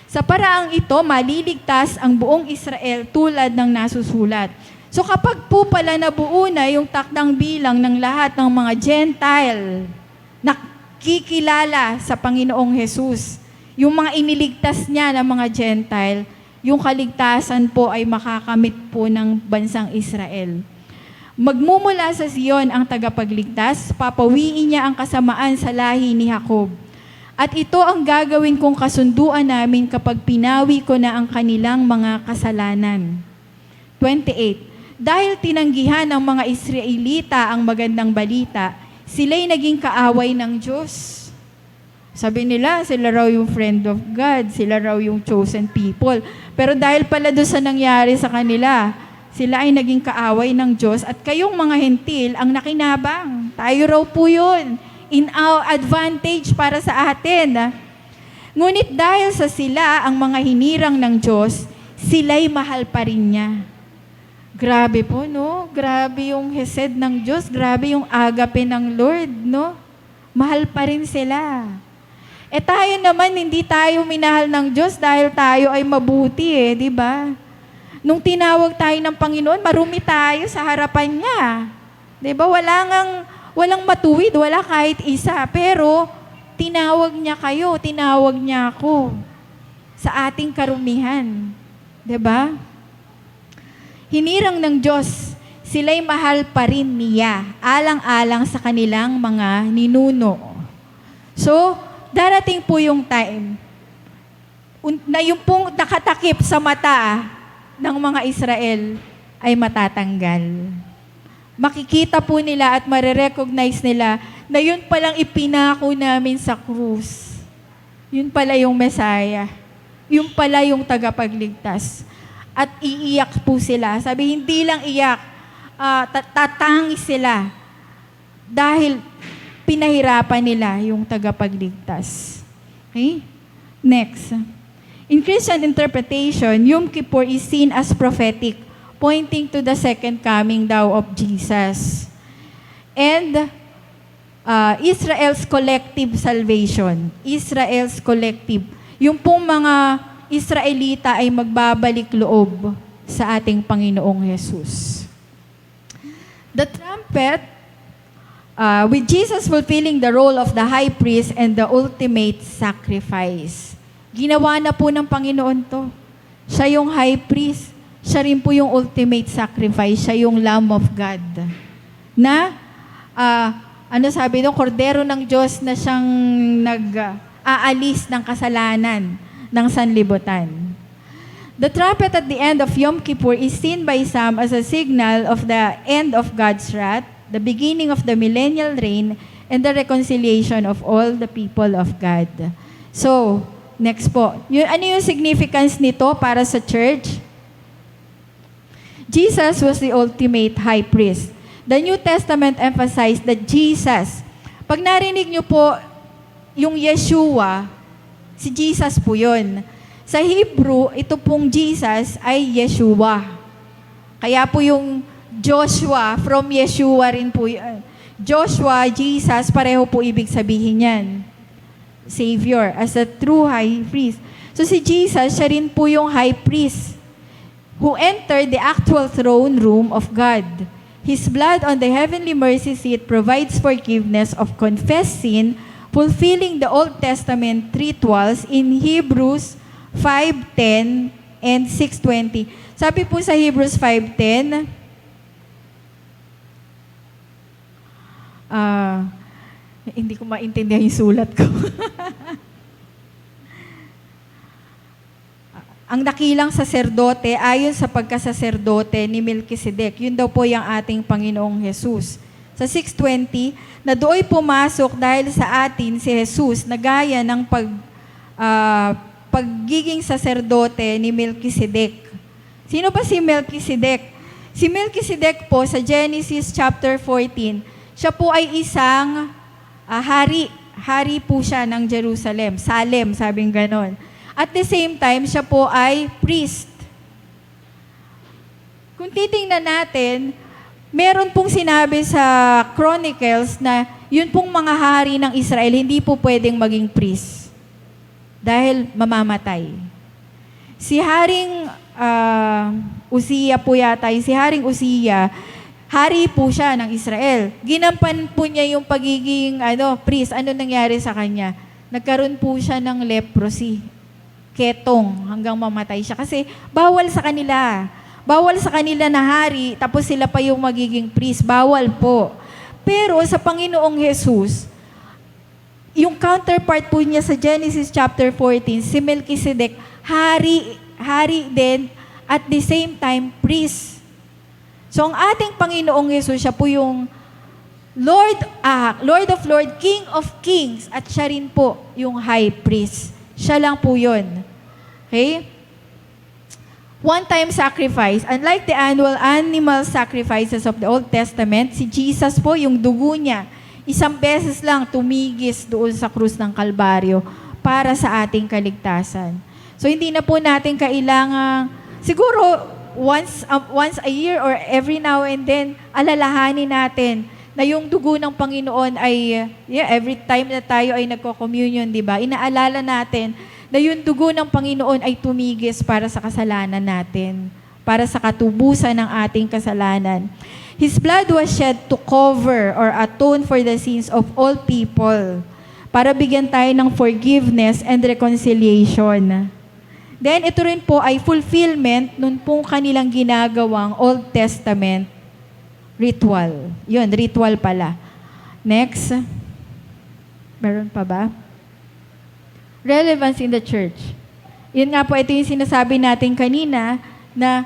Sa paraang ito, maliligtas ang buong Israel tulad ng nasusulat. So kapag po pala nabuo na yung takdang bilang ng lahat ng mga Gentile, nakikilala sa Panginoong Jesus, yung mga iniligtas niya ng mga Gentile, yung kaligtasan po ay makakamit po ng bansang Israel. Magmumula sa Zion ang tagapagligtas, papawiin niya ang kasamaan sa lahi ni Jacob. At ito ang gagawin kong kasunduan namin kapag pinawi ko na ang kanilang mga kasalanan. 28. Dahil tinanggihan ng mga Israelita ang magandang balita, sila'y naging kaaway ng Diyos. Sabi nila, sila raw yung friend of God, sila raw yung chosen people. Pero dahil pala doon sa nangyari sa kanila, sila ay naging kaaway ng Diyos at kayong mga hentil ang nakinabang. Tayo raw po yun. In our advantage para sa atin. Ngunit dahil sa sila, ang mga hinirang ng Diyos, sila'y mahal pa rin niya. Grabe po, no? Grabe yung hesed ng Diyos, grabe yung agape ng Lord, no? Mahal pa rin sila. Tayo naman, hindi tayo minahal ng Diyos dahil tayo ay mabuti di ba? Nung tinawag tayo ng Panginoon, marumi tayo sa harapan niya. Di ba? Walang matuwid, wala kahit isa. Pero, tinawag niya kayo, tinawag niya ako sa ating karumihan. Diba? Hinirang ng Diyos, sila'y mahal pa rin niya, alang-alang sa kanilang mga ninuno. So, darating po yung time na yung pong nakatakip sa mata ng mga Israel ay matatanggal. Makikita po nila at marirecognize nila na yun palang ipinako namin sa krus. Yun pala yung Messiah. Yun pala yung tagapagligtas. At iiyak po sila. Sabi, hindi lang iyak, tatangis sila dahil pinahirapan nila yung tagapagligtas. Okay? Next. In Christian interpretation, Yom Kippur is seen as prophetic, pointing to the second coming daw of Jesus. And Israel's collective salvation. Israel's collective. Yung pong mga Israelita ay magbabalik loob sa ating Panginoong Jesus. The trumpet, with Jesus fulfilling the role of the high priest and the ultimate sacrifice. Ginawa na po ng Panginoon to. Siya yung high priest. Siya rin po yung ultimate sacrifice. Siya yung Lamb of God. Na, sabi doon, Kordero ng Diyos na siyang nag-aalis ng kasalanan ng sanlibutan. The trumpet at the end of Yom Kippur is seen by some as a signal of the end of God's wrath, the beginning of the millennial reign, and the reconciliation of all the people of God. So, next po. Ano yung significance nito para sa church? Jesus was the ultimate high priest. The New Testament emphasized that Jesus, pag narinig niyo po yung Yeshua, si Jesus po yun. Sa Hebrew, ito pong Jesus ay Yeshua. Kaya po yung Joshua, from Yeshua rin po yun. Joshua, Jesus, pareho po ibig sabihin yan. Savior, as a true high priest. So si Jesus, siya rin po yung high priest who entered the actual throne room of God. His blood on the heavenly mercy seat provides forgiveness of confessed sin, fulfilling the Old Testament rituals in Hebrews 5:10 and 6:20. Sabi po sa Hebrews 5:10, hindi ko maintindihan yung sulat ko. ang dakilang saserdote ayon sa pagkasaserdote ni Melkisedek. Yun daw po yung ating Panginoong Jesus. Sa 6:20, na dooy pumasok dahil sa atin si Jesus na gaya ng pagiging saserdote ni Melkisedek. Sino ba si Melkisedek? Si Melkisedek po sa Genesis chapter 14, siya po ay isang hari. Hari po siya ng Jerusalem. Salem, sabing ganon. At the same time, siya po ay priest. Kung titingnan natin, meron pong sinabi sa Chronicles na yun pong mga hari ng Israel, hindi po pwedeng maging priest. Dahil mamamatay. Si Haring Uzziah po yata, si Haring Uzziah, hari po siya ng Israel. Ginampan po niya yung pagiging priest. Ano nangyari sa kanya? Nagkaroon po siya ng leprosy. Ketong hanggang mamatay siya. Kasi bawal sa kanila. Bawal sa kanila na hari, tapos sila pa yung magiging priest. Bawal po. Pero sa Panginoong Jesus, yung counterpart po niya sa Genesis chapter 14, si Melkisedek, hari din, at the same time, priest. So ang ating Panginoong Jesus, siya po yung Lord of Lords, King of Kings, at siya rin po yung high priest. Siya lang po yun. Okay? One-time sacrifice. Unlike the annual animal sacrifices of the Old Testament, si Jesus po, yung dugo niya, isang beses lang tumigis doon sa krus ng Kalbaryo para sa ating kaligtasan. So hindi na po natin kailangan, siguro once a year or every now and then, alalahanin natin na yung dugo ng Panginoon ay, every time na tayo ay nagko-communion, di ba? Inaalala natin na yung dugo ng Panginoon ay tumigis para sa kasalanan natin, para sa katubusan ng ating kasalanan. His blood was shed to cover or atone for the sins of all people, para bigyan tayo ng forgiveness and reconciliation. Then, ito rin po ay fulfillment nun pong kanilang ginagawang Old Testament ritual. Yun, ritual pala. Next. Meron pa ba? Relevance in the church. Yun nga po, ito yung sinasabi natin kanina na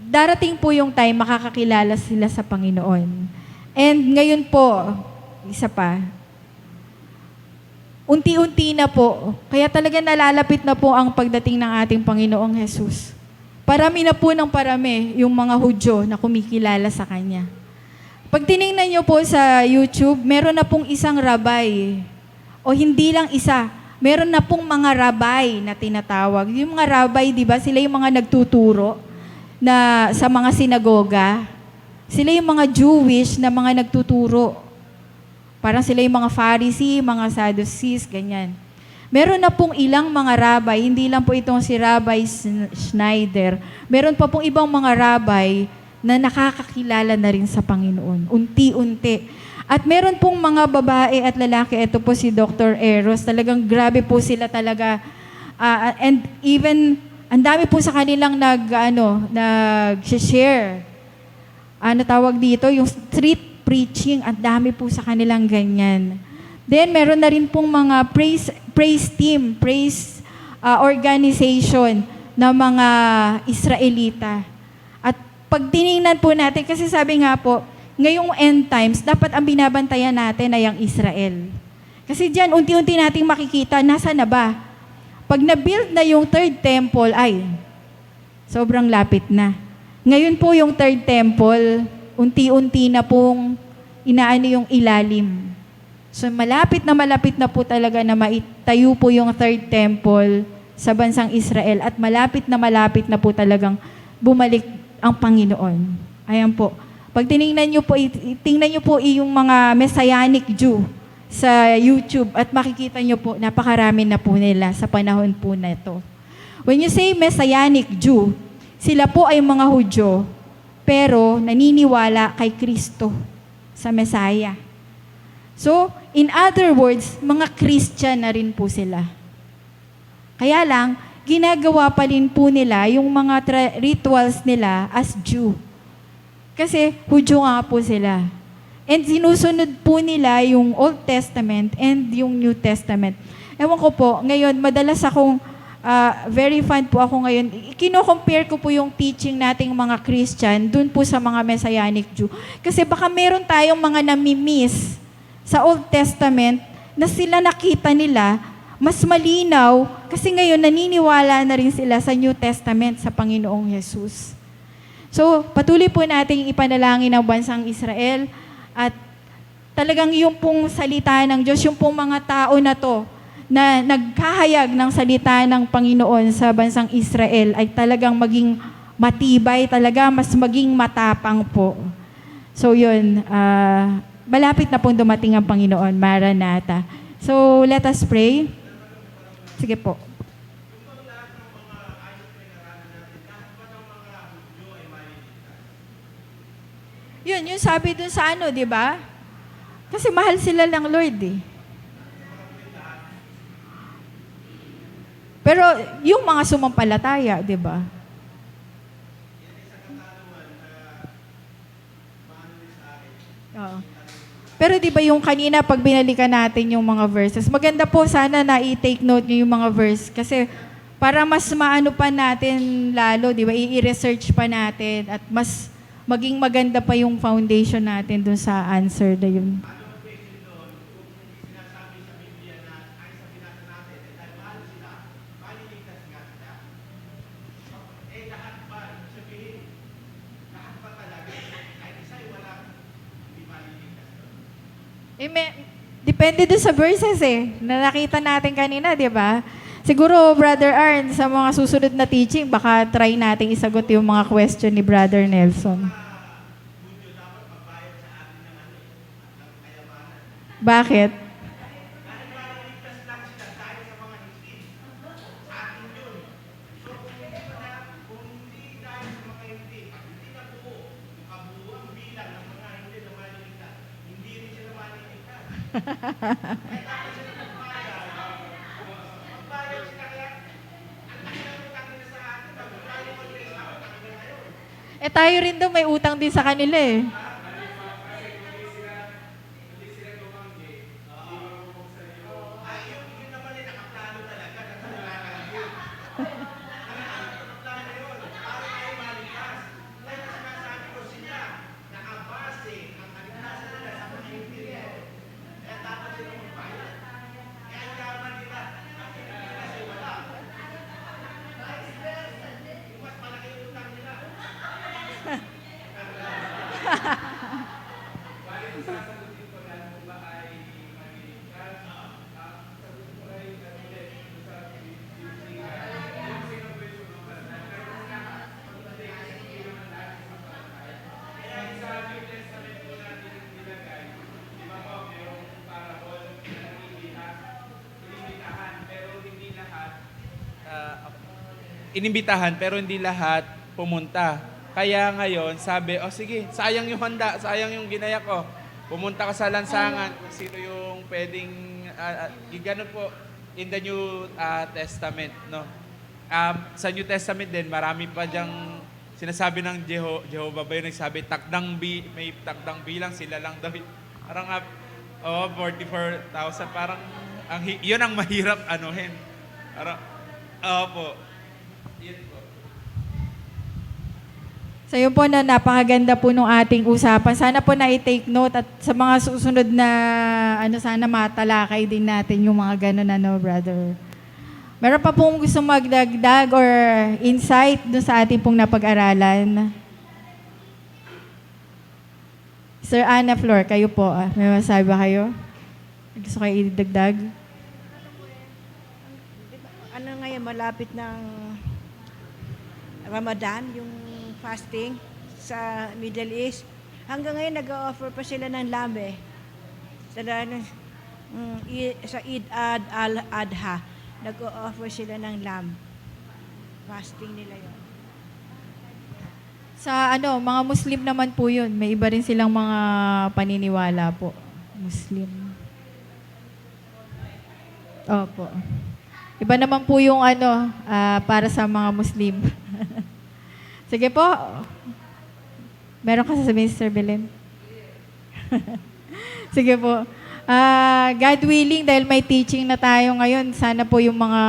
darating po yung time makakakilala sila sa Panginoon. And ngayon po, isa pa, unti-unti na po, kaya talaga nalalapit na po ang pagdating ng ating Panginoong Jesus. Parami na po ng parami yung mga Hudyo na kumikilala sa Kanya. Pag tinignan nyo po sa YouTube, meron na pong isang rabay, o hindi lang isa, meron na pong mga rabay na tinatawag. Yung mga rabay, di ba, sila yung mga nagtuturo na sa mga sinagoga. Sila yung mga Jewish na mga nagtuturo. Parang sila yung mga Pharisee, mga Sadducees, ganyan. Meron na pong ilang mga rabay, hindi lang po itong si Rabbi Schneider. Meron pa pong ibang mga rabay na nakakakilala na rin sa Panginoon. Unti-unti. At meron pong mga babae at lalaki, ito po si Dr. Eros, talagang grabe po sila talaga. And even, ang dami po sa kanilang nag-share. Ano tawag dito? Yung street preaching, ang dami po sa kanilang ganyan. Then, meron na rin pong mga praise team, praise organization na mga Israelita. At pag tinignan po natin, kasi sabi nga po, ngayong end times, dapat ang binabantayan natin ay ang Israel. Kasi diyan, unti-unti nating makikita, nasa na ba? Pag na-build na yung third temple, ay, sobrang lapit na. Ngayon po yung third temple, unti-unti na pong inaano yung ilalim. So malapit na po talaga na maitayo po yung third temple sa bansang Israel at malapit na po talagang bumalik ang Panginoon. Ayan po. Pag tingnan niyo po yung mga Messianic Jew sa YouTube at makikita niyo po, napakarami na po nila sa panahon po na ito. When you say Messianic Jew, sila po ay mga Hudyo, pero naniniwala kay Kristo sa Messiah. So, in other words, mga Christian na rin po sila. Kaya lang, ginagawa pa rin po nila yung mga rituals nila as Jew. Kasi Hudyo nga po sila. And sinusunod po nila yung Old Testament and yung New Testament. Ewan ko po, ngayon, madalas akong very fan po ako ngayon. Kino-compare ko po yung teaching nating mga Christian dun po sa mga Messianic Jew. Kasi baka meron tayong mga nami-miss sa Old Testament na sila nakita nila mas malinaw kasi ngayon naniniwala na rin sila sa New Testament sa Panginoong Jesus. So, patuloy po nating ipanalangin ang bansang Israel at talagang yung pong salita ng Diyos, yung pong mga tao na to na nagkahayag ng salita ng Panginoon sa bansang Israel ay talagang maging matibay, talaga mas maging matapang po. So yun, malapit na pong dumating ang Panginoon, Maranatha. So let us pray. Sige po. Yun, yung sabi dun sa ano, di ba? Kasi mahal sila ng Lord eh. Pero yung mga sumampalataya, di ba? Oo. Pero di ba yung kanina pag binalikan natin yung mga verses, maganda po sana na i-take note niyo yung mga verse kasi para mas maano pa natin lalo, di ba? I-research pa natin at mas maging maganda pa yung foundation natin dun sa answer na yun. Depende doon sa verses na nakita natin kanina, di ba? Siguro, Brother Arn, sa mga susunod na teaching, baka try nating isagot yung mga question ni Brother Nelson. Bakit? Tayo rin daw may utang din sa kanila eh. Inimbitahan pero hindi lahat pumunta. Kaya ngayon, sabi, sige, sayang yung handa, sayang yung ginaya ko. Pumunta ka sa lansangan, sino yung pwedeng, ganun po, in the New Testament, no? Sa New Testament din, marami pa diyang sinasabi ng Jehovah ba yun, nagsabi, may takdang bilang, sila lang daw. Parang, 44,000, parang, yun ang mahirap anuhin. Parang, po. Yan po. So yun po na napakaganda po nung ating usapan. Sana po na i-take note at sa mga susunod na sana matalakay din natin yung mga ganun brother. Meron pa pong gusto magdagdag or insight dun sa ating pong napag-aralan? Sir Ana Flor, kayo po. May masabi ba kayo? Gusto kayo idagdag? Ano ngayon, malapit ng Ramadan, yung fasting sa Middle East. Hanggang ngayon, nag-offer pa sila ng lamb sa Eid al-Adha, nag-offer sila ng lamb. Fasting nila yon. Sa mga Muslim naman po yun. May iba rin silang mga paniniwala po. Muslim. Opo. Iba naman po yung para sa mga Muslim. Sige po. Meron ka sasabihin, Sir Belen? Sige po. God willing, dahil may teaching na tayo ngayon, sana po yung mga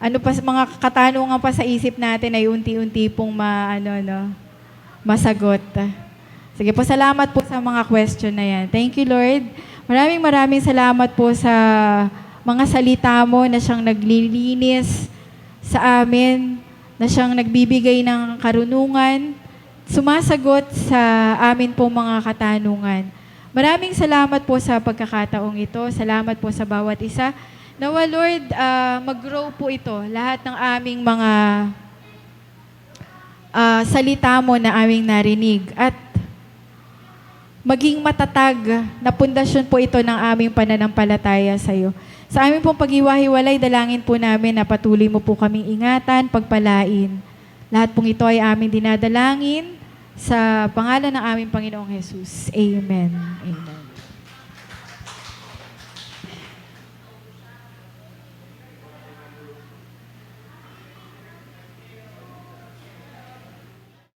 ano pa, mga katanungan pa sa isip natin ay unti-unti pong masagot. Sige po, salamat po sa mga question na yan. Thank you, Lord. Maraming salamat po sa mga salita mo na siyang naglilinis sa amin, na siyang nagbibigay ng karunungan, sumasagot sa amin po mga katanungan. Maraming salamat po sa pagkakataong ito. Salamat po sa bawat isa. Nawa, Lord, mag-grow po ito. Lahat ng aming mga salita mo na aming narinig. At maging matatag na pundasyon po ito ng aming pananampalataya sa iyo. Sa aming pong pag-iwahiwalay, dalangin po namin na patuloy mo po kaming ingatan, pagpalain. Lahat pong ito ay aming dinadalangin sa pangalan ng aming Panginoong Jesus. Amen. Amen.